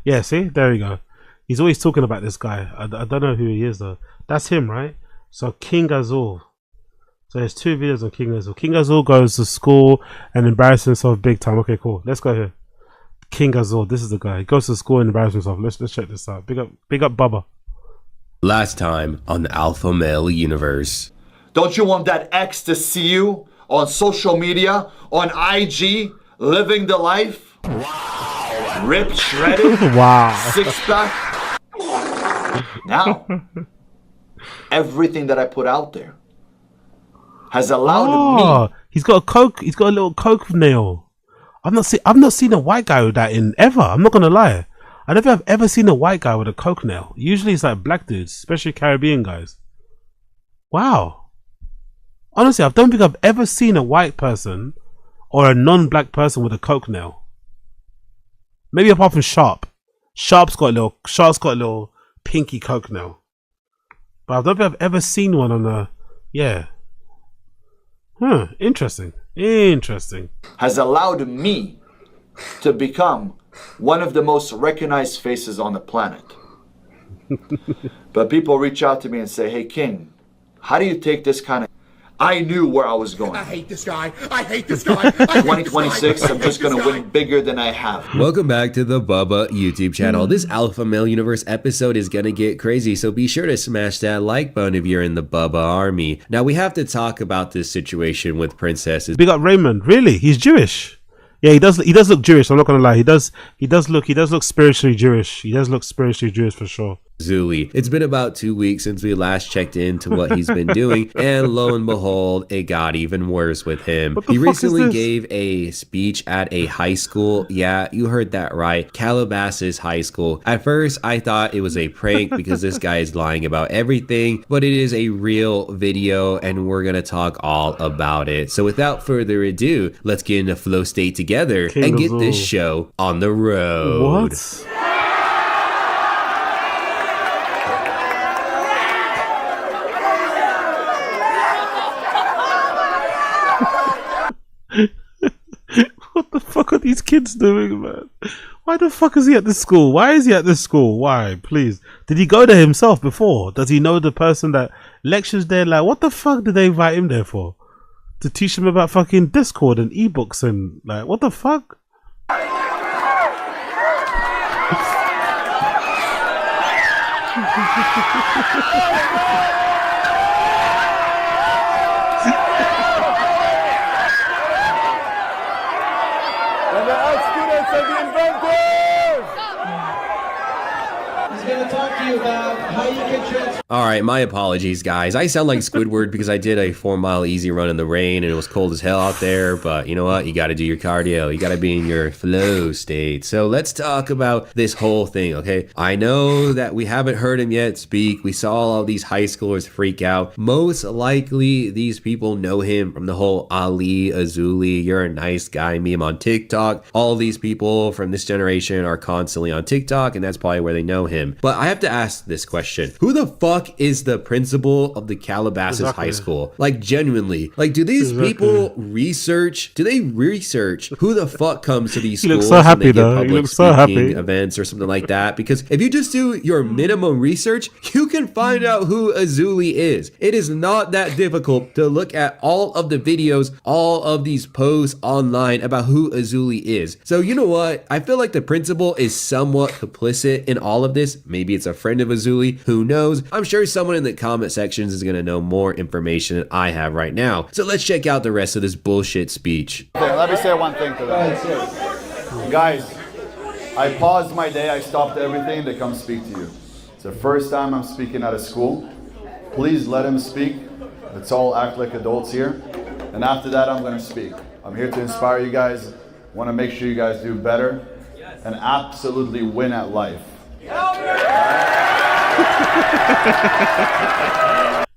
Yeah, see, there we go. He's always talking about this guy. I don't know who he is though. That's him, right? So King Azoulay. So there's 2 videos on King Azoulay. King Azoulay goes to school and embarrasses himself big time. Okay, cool. Let's go here. King Azoulay. This is the guy. He goes to school and embarrasses himself. Let's check this out. Big up Bubba. Last time on the Alpha Male Universe. Don't you want that ex to see you on social media, on IG, living the life? Wow. Ripped, shredded. Wow. 6-pack. Now, everything that I put out there has allowed me. He's got a little coke nail. I've not seen a white guy with that in ever. I'm not gonna lie. I don't think I've ever seen a white guy with a coke nail. Usually it's like black dudes, especially Caribbean guys. Wow. Honestly, I don't think I've ever seen a white person or a non-black person with a coke nail. Maybe apart from Sharp. Sharp's got a little pinky coke nail. But I don't think I've ever seen one on a interesting. Has allowed me to become one of the most recognized faces on the planet. But people reach out to me and say, hey King, how do you take this kind of... I knew where I was going. I hate this guy. I hate this guy. 2026, I'm just going to win bigger than I have. Welcome back to the Bubba YouTube channel. This Alpha Male Universe episode is gonna get crazy, so be sure to smash that like button if you're in the Bubba army. Now we have to talk about this situation with princesses. Big up Raymond. Really? He's Jewish. Yeah, he does look Jewish. I'm not gonna lie. He does look spiritually Jewish. He does look spiritually Jewish for sure. Azoulay. It's been about 2 weeks since we last checked into what he's been doing, and lo and behold, it got even worse with him. He recently gave a speech at a high school. Yeah, you heard that right. Calabasas High School. At first, I thought it was a prank because this guy is lying about everything, but it is a real video, and we're gonna talk all about it. So without further ado, let's get in a flow state together and get this show on the road. What? What the fuck are these kids doing, man? Why the fuck is he at this school? Why is he at this school? Why? Please. Did he go there himself before? Does he know the person that lectures there? Like, what the fuck did they invite him there for? To teach him about fucking Discord and ebooks and like, what the fuck? Alright, my apologies guys. I sound like Squidward because I did a 4-mile easy run in the rain and it was cold as hell out there, but you know what? You gotta do your cardio. You gotta be in your flow state. So let's talk about this whole thing, okay? I know that we haven't heard him yet speak. We saw all these high schoolers freak out. Most likely these people know him from the whole Ali, Azoulay, you're a nice guy meme on TikTok. All these people from this generation are constantly on TikTok and that's probably where they know him. But I have to ask this question. Who the fuck is the principal of the Calabasas High School? Like genuinely, like do these people research? Do they research who the fuck comes to these schools? He looks so happy though. He looks so happy. Events or something like that. Because if you just do your minimum research, you can find out who Azoulay is. It is not that difficult to look at all of the videos, all of these posts online about who Azoulay is. So you know what? I feel like the principal is somewhat complicit in all of this. Maybe it's a friend of Azoulay. Who knows? I'm sure someone in the comment sections is gonna know more information than I have right now. So let's check out the rest of this bullshit speech. Okay, let me say one thing to them. Guys, I paused my day, I stopped everything to come speak to you. It's the first time I'm speaking at a school. Please let him speak. Let's all act like adults here. And after that, I'm gonna speak. I'm here to inspire you guys. Want to make sure you guys do better and absolutely win at life.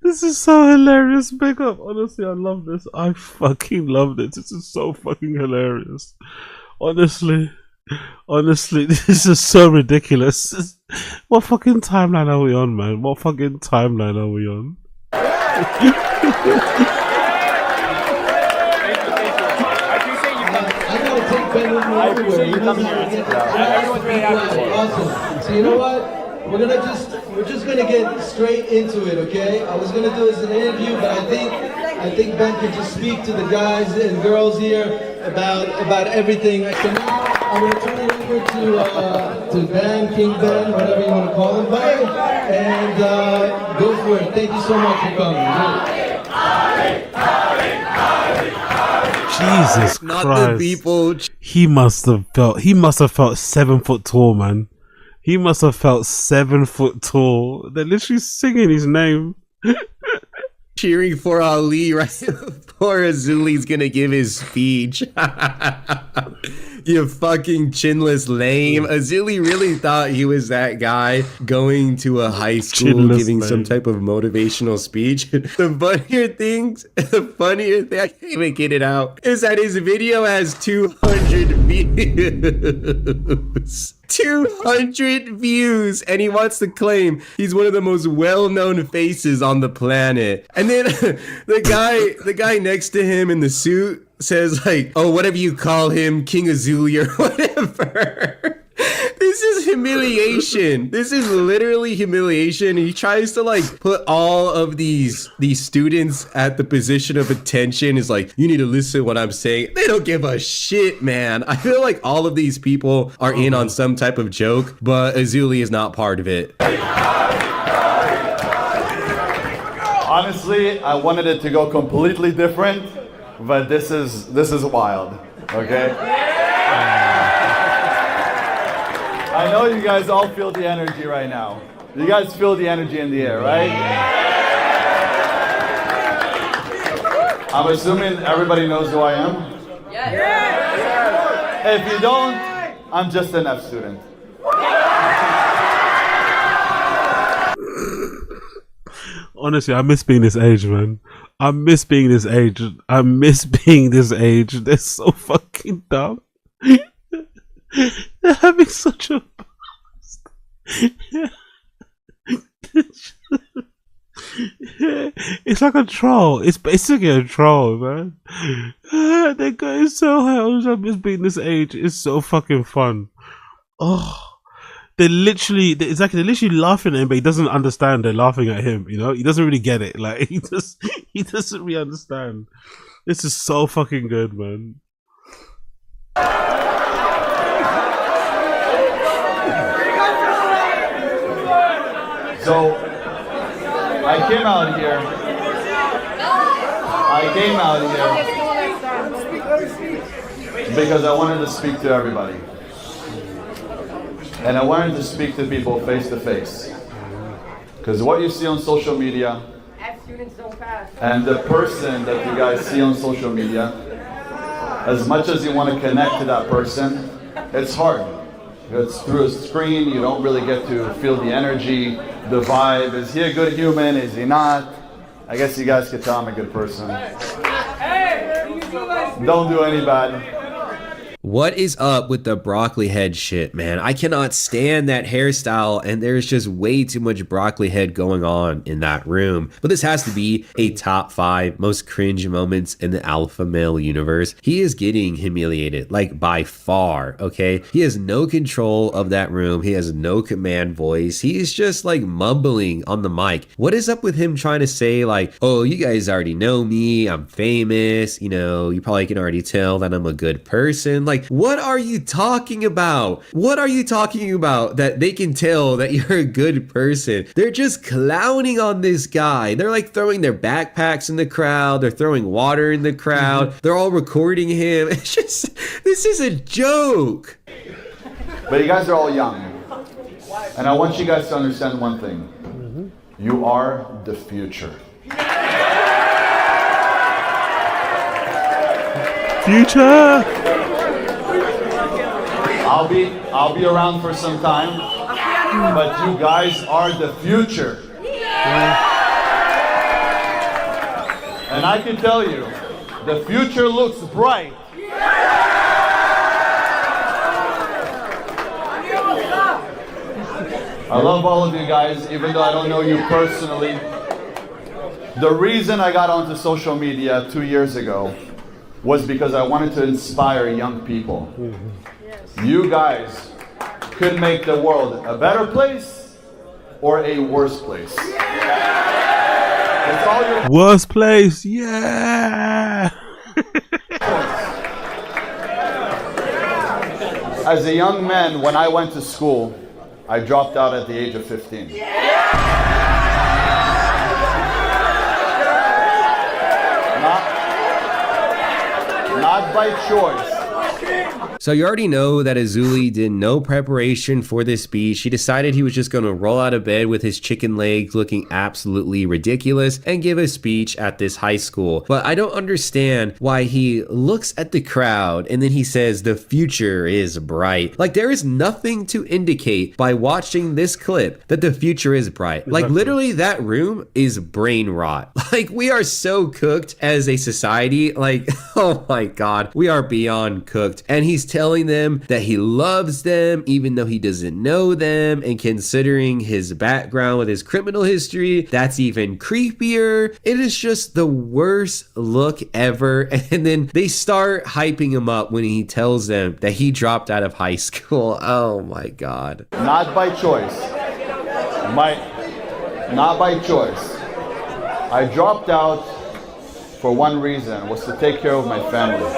This is so hilarious. Big up. Honestly, I love this. I fucking love this. This is so fucking hilarious. Honestly, this is so ridiculous. What fucking timeline are we on, man? What fucking timeline are we on? I gotta take Ben with me everywhere. You know, everyone's really happy. Awesome. So you know what? We're just gonna get straight into it, okay? I was gonna do this as an interview, but I think Ben could just speak to the guys and girls here about everything. So now I'm gonna turn it over to Ben, King Ben, whatever you want to call him, buddy, and go for it. Thank you so much for coming. Jesus Not Christ. the people. He must have felt 7 foot tall, man. He must have felt 7 foot tall. They're literally singing his name. Cheering for Ali right before Azoulay's gonna give his speech. You fucking chinless lame. Azoulay really thought he was that guy going to a high school Chinless giving lame. some type of motivational speech. The funnier thing, I can't even get it out, is that his video has 200 views. 200 views, and he wants to claim he's one of the most well-known faces on the planet. And then the guy next to him in the suit says like, oh, whatever you call him, King Azoulay or whatever. This is humiliation. This is literally humiliation. He tries to like put all of these students at the position of attention. Is like, you need to listen to what I'm saying. They don't give a shit, man. I feel like all of these people are in on some type of joke, but Azoulay is not part of it. Honestly, I wanted it to go completely different, but this is wild, okay? I know you guys all feel the energy right now. You guys feel the energy in the air, right? I'm assuming everybody knows who I am? Yes. If you don't, I'm just an F student. Honestly, I miss being this age, man. I miss being this age. They're so fucking dumb. They're having such a it's like a troll. It's basically a troll, man. They're going so high. I miss being this age. It's so fucking fun. Oh, they're literally laughing at him, but he doesn't understand they're laughing at him. You know, he doesn't really get it. Like he doesn't really understand. This is so fucking good, man. So, I came out here because I wanted to speak to everybody. And I wanted to speak to people face to face. Because what you see on social media and the person that you guys see on social media, as much as you want to connect to that person, it's hard. It's through a screen, you don't really get to feel the energy, the vibe. Is he a good human? Is he not? I guess you guys could tell I'm a good person. Don't do any bad. What is up with the broccoli head shit, man? I cannot stand that hairstyle, and there's just way too much broccoli head going on in that room. But this has to be a top 5 most cringe moments in the alpha male universe. He is getting humiliated, like by far, okay? He has no control of that room. He has no command voice. He is just like mumbling on the mic. What is up with him trying to say like, oh, you guys already know me, I'm famous, you know, you probably can already tell that I'm a good person. Like, what are you talking about? What are you talking about that they can tell that you're a good person? They're just clowning on this guy. They're like throwing their backpacks in the crowd. They're throwing water in the crowd. They're all recording him. It's just, this is a joke. But you guys are all young. And I want you guys to understand one thing. You are the future. Future! I'll be around for some time, but you guys are the future. And I can tell you, the future looks bright. I love all of you guys, even though I don't know you personally. The reason I got onto social media 2 years ago was because I wanted to inspire young people. You guys could make the world a better place or a worse place. It's all your Worst place, yeah. As a young man, when I went to school, I dropped out at the age of 15. Not by choice. So you already know that Azoulay did no preparation for this speech. He decided he was just going to roll out of bed with his chicken legs looking absolutely ridiculous and give a speech at this high school. But I don't understand why he looks at the crowd and then he says the future is bright. Like, there is nothing to indicate by watching this clip that the future is bright. Like, literally that room is brain rot. Like, we are so cooked as a society. Like, oh my God, we are beyond cooked. And he's telling them that he loves them even though he doesn't know them, and considering his background with his criminal history, that's even creepier. It is just the worst look ever. And then they start hyping him up when he tells them that he dropped out of high school. Oh my God. Not by choice. Not by choice. I dropped out for one reason, was to take care of my family.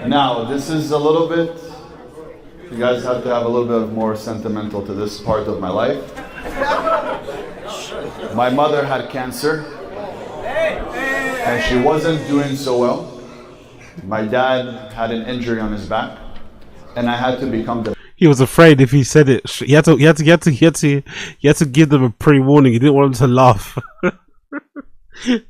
Now, this is a little bit, you guys have to have a little bit more sentimental to this part of my life. My mother had cancer, and she wasn't doing so well. My dad had an injury on his back, and I had to become the... He was afraid if he said it, he had to give them a pre-warning. He didn't want them to laugh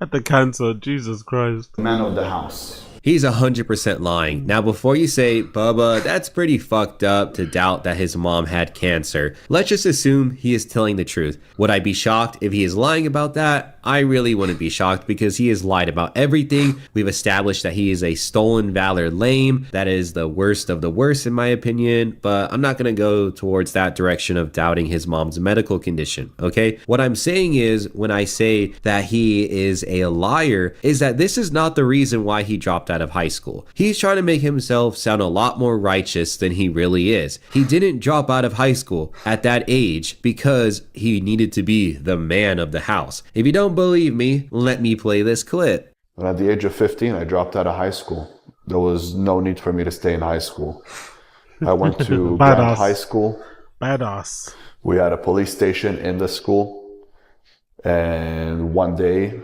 at the cancer. Jesus Christ. man of the house. He's 100% lying. Now, before you say, Bubba, that's pretty fucked up to doubt that his mom had cancer, let's just assume he is telling the truth. Would I be shocked if he is lying about that? I really wouldn't be shocked, because he has lied about everything. We've established that he is a stolen valor lame. That is the worst of the worst in my opinion, but I'm not going to go towards that direction of doubting his mom's medical condition, okay? What I'm saying is, when I say that he is a liar, is that this is not the reason why he dropped out of high school. He's trying to make himself sound a lot more righteous than he really is. He didn't drop out of high school at that age because he needed to be the man of the house. If you don't believe me, let me play this clip. And at the age of 15, I dropped out of high school. There was no need for me to stay in high school. I went to Grand High School. Badass. We had a police station in the school. And one day,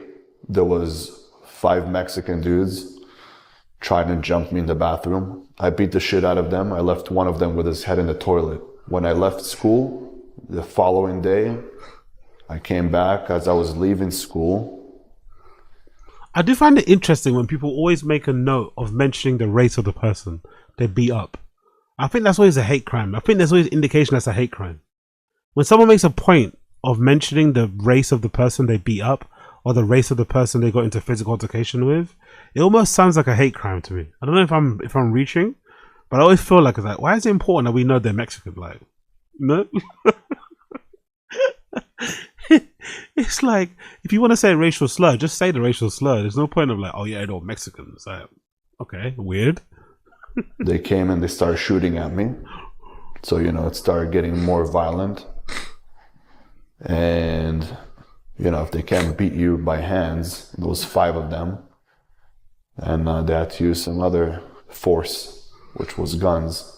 there was 5 Mexican dudes trying to jump me in the bathroom. I beat the shit out of them. I left one of them with his head in the toilet. When I left school, the following day, I came back. As I was leaving school, I do find it interesting when people always make a note of mentioning the race of the person they beat up. I think that's always a hate crime. I think there's always indication that's a hate crime. When someone makes a point of mentioning the race of the person they beat up, or the race of the person they got into physical altercation with, it almost sounds like a hate crime to me. I don't know if I'm reaching, but I always feel like it's like, why is it important that we know they're Mexican? Like, no. It's like, if you want to say a racial slur, just say the racial slur. There's no point of like, oh yeah, they're Mexicans. Like, okay, weird. they came and they started shooting at me. So, it started getting more violent. And, if they can't beat you by hands, there was 5 of them. And they had to use some other force, which was guns.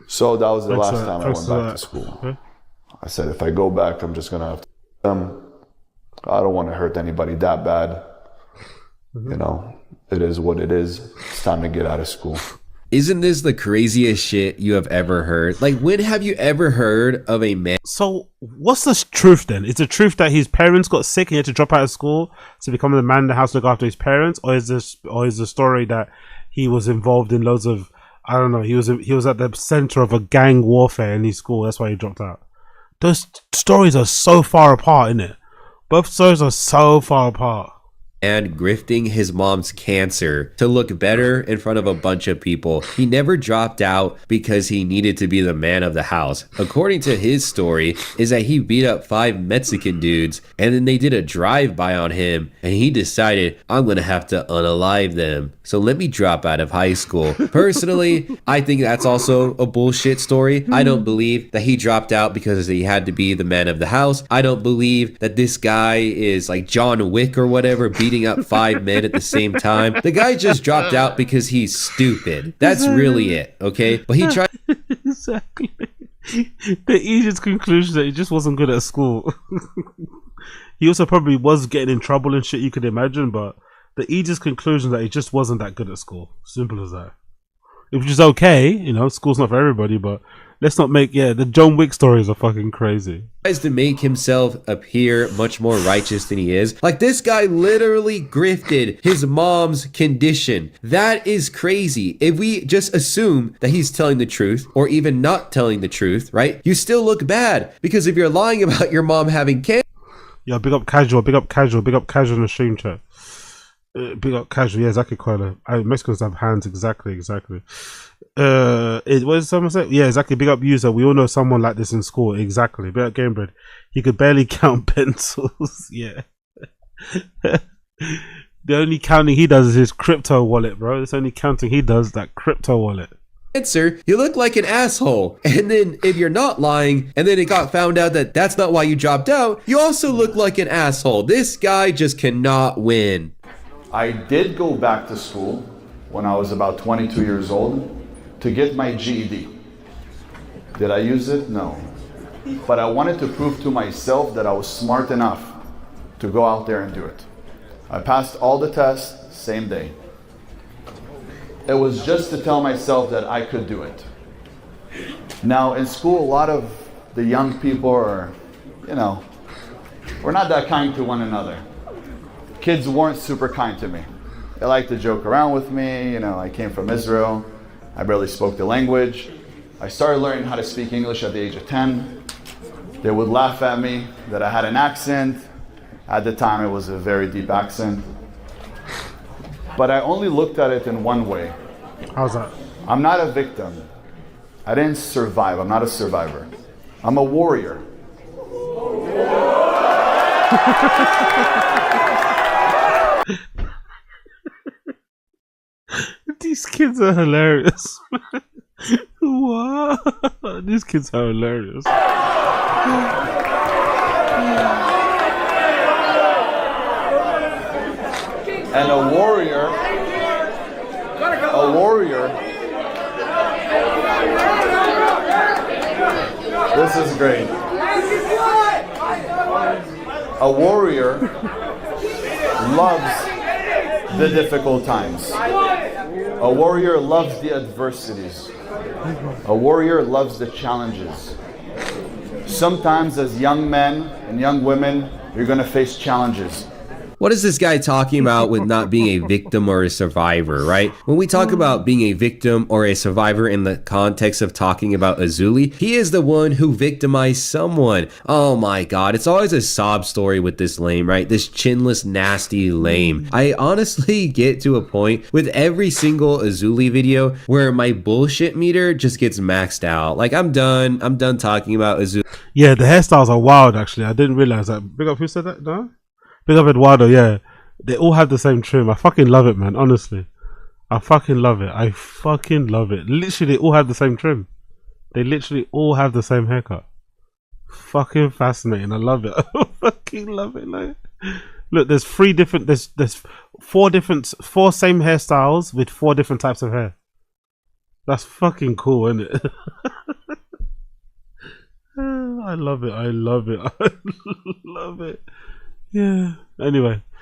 So that was the last time I went back to school. Okay. I said, if I go back, I'm just going to have to them. I don't want to hurt anybody that bad. It is what it is. It's time to get out of school. Isn't this the craziest shit you have ever heard? Like, when have you ever heard of a man? So, what's the truth then? Is the truth that his parents got sick and he had to drop out of school to become the man in the house to look after his parents, or is the story that he was involved in loads of, I don't know, he was at the center of a gang warfare in his school, that's why he dropped out? Those stories are so far apart, innit? Both stories are so far apart. and grifting his mom's cancer to look better in front of a bunch of people. He never dropped out because he needed to be the man of the house. According to his story, is that he beat up 5 Mexican dudes and then they did a drive-by on him and he decided, I'm gonna have to unalive them, so let me drop out of high school. Personally, I think that's also a bullshit story. I don't believe that he dropped out because he had to be the man of the house. I don't believe that this guy is like John Wick or whatever, beating up 5 men at the same time. The guy just dropped out because he's stupid. That's really it, okay? But he tried. Exactly. The easiest conclusion that he just wasn't good at school. He also probably was getting in trouble and shit, you could imagine, but the easiest conclusion that he just wasn't that good at school. Simple as that. Which is okay, you know, school's not for everybody, but let's not make, the John Wick stories are fucking crazy. Tries to make himself appear much more righteous than he is. Like, this guy literally grifted his mom's condition. That is crazy. If we just assume that he's telling the truth, or even not telling the truth, right? You still look bad, because if you're lying about your mom having cancer. Yeah, big up casual, big up casual, big up casual in the stream chat. Big up casual, yeah, exactly, Koala. Mexicans have hands, exactly. What did someone say? Yeah, exactly, big up user. We all know someone like this in school, exactly. Big up Gamebred. He could barely count pencils, yeah. The only counting he does is his crypto wallet, bro. It's only counting he does, that crypto wallet. You look like an asshole. And then if you're not lying and then it got found out that that's not why you dropped out, you also look like an asshole. This guy just cannot win. I did go back to school when I was about 22 years old to get my GED. Did I use it? No. But I wanted to prove to myself that I was smart enough to go out there and do it. I passed all the tests, same day. It was just to tell myself that I could do it. Now in school, a lot of the young people are, we're not that kind to one another. Kids weren't super kind to me. They liked to joke around with me. I came from Israel. I barely spoke the language. I started learning how to speak English at the age of 10. They would laugh at me that I had an accent. At the time, it was a very deep accent. But I only looked at it in one way. How's that? I'm not a victim. I didn't survive. I'm not a survivor. I'm a warrior. These kids are hilarious. What? These kids are hilarious. And a warrior, this is great. A warrior loves the difficult times. A warrior loves the adversities. A warrior loves the challenges. Sometimes as young men and young women, you're going to face challenges. What is this guy talking about with not being a victim or a survivor, right? When we talk about being a victim or a survivor in the context of talking about Azoulay, he is the one who victimized someone. Oh my god, it's always a sob story with this lame, right? This chinless, nasty lame. I honestly get to a point with every single Azoulay video where my bullshit meter just gets maxed out. Like, I'm done talking about Azoulay. Yeah, the hairstyles are wild, actually. I didn't realize that. Big up, who said that? No? Big up Eduardo, yeah. They all have the same trim. I fucking love it, man, honestly. I fucking love it. Literally, they all have the same trim. They literally all have the same haircut. Fucking fascinating. I love it. I fucking love it. Like, look, there's four same hairstyles with 4 different types of hair. That's fucking cool, isn't it? I love it. I love it. Yeah. Anyway,